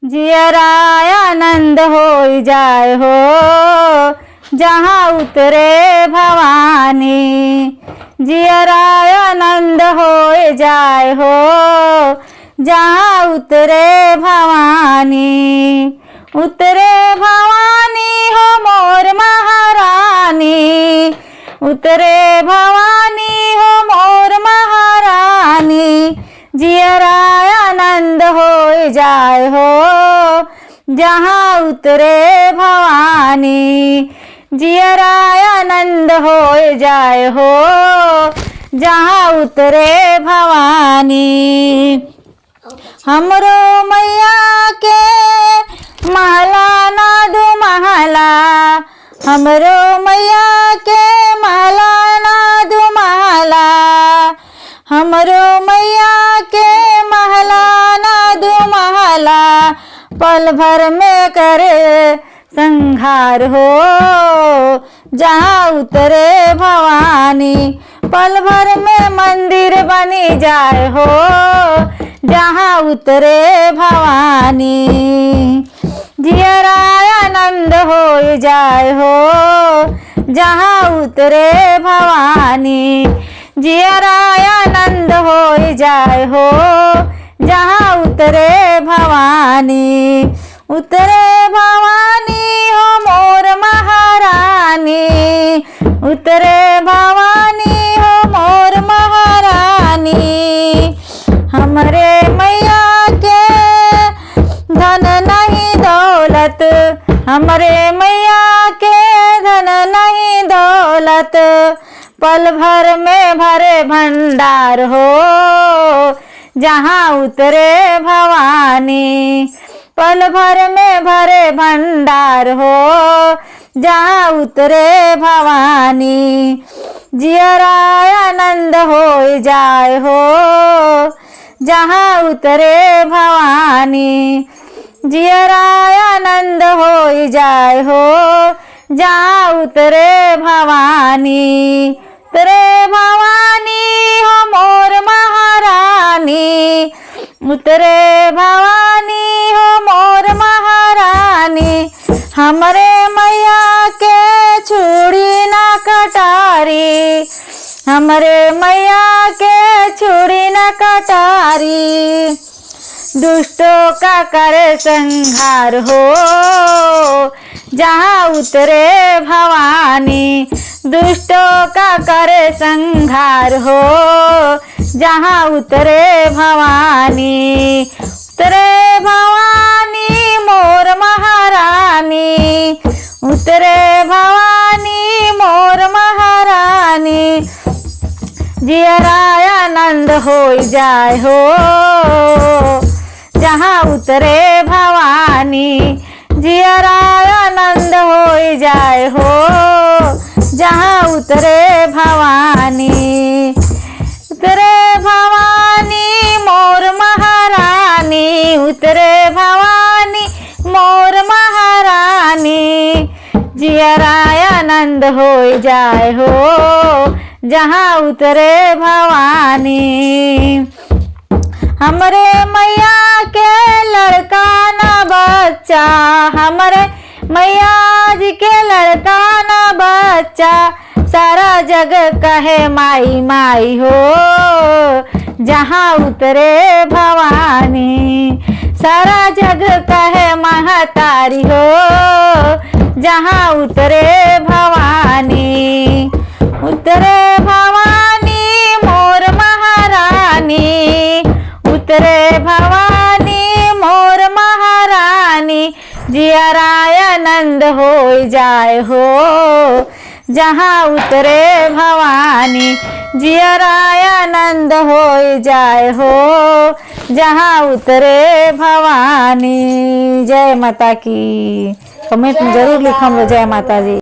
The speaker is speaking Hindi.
जियरा आनंद हो जाए हो जहाँ उतरे भवानी। जियरा आनंद हो जाए हो जहाँ उतरे भवानी। उतरे भवानी हो मोर महारानी। उतरे भवानी हो मोर महारानी। जियरा आनंद हो जाए हो जहाँ उतरे भवानी। जियरा आनंद हो जाए हो जहाँ उतरे भवानी। हमरो मैया के महला ना दो महला। हमरो मैया के महला ना दो महला। हमरो मैया के महला ना दो महला। पल भर में करे संहार हो जहाँ उतरे भवानी। पल भर में मंदिर बनी जाए हो जहाँ उतरे भवानी। जियरा आनंद हो जाए हो जहाँ उतरे भवानी। जियरा आनंद हो जाए हो जहाँ उतरे भवानी। उतरे भवानी हो मोर महारानी। उतरे भवानी हो मोर महारानी। हमरे मैया के धन नहीं दौलत। हमरे मैया के धन नहीं दौलत। पल भर में भरे भंडार हो जहाँ उतरे भवानी। पल भर में भरे भंडार हो जहाँ उतरे भवानी। जियरा आनंद हो जाए हो जहाँ उतरे भवानी। जियरा आनंद हो जाए हो जहाँ उतरे भवानी। उतरे भवानी हो मोर महारानी। उतरे भवानी हो मोर महारानी। हमरे मैया के चूड़ी ना कटारी। हमरे मैया के चूड़ी ना कटारी। दुष्टों का करे संहार हो जहाँ उतरे भवानी। दुष्टों का करे संहार हो जहाँ उतरे भवानी। उतरे भवानी मोर महारानी। उतरे भवानी मोर महारानी। जियरा आनंद हो जाए हो जहाँ उतरे भवानी। जियरा आनंद हो जाए हो जहाँ उतरे भवानी। उतरे भवानी मोर महारानी। उतरे भवानी मोर महारानी। जियरा आनंद हो जाए हो जहाँ उतरे भवानी। हमरे मैया के लड़का ना बच्चा। हमरे मैया जी के लड़का ना बच्चा। सारा जग कहे माई माई हो जहाँ उतरे भवानी। सारा जग कहे महतारी हो जहाँ उतरे भवानी। उतरे भवानी मोर महारानी। उतरे भवानी मोर महारानी। जियरा आनंद हो जाए हो जहाँ उतरे भवानी। जियरा आनंद हो जाए हो जहाँ उतरे भवानी। जय माता की। कमेंट में जरूर लिखम जय माता जी।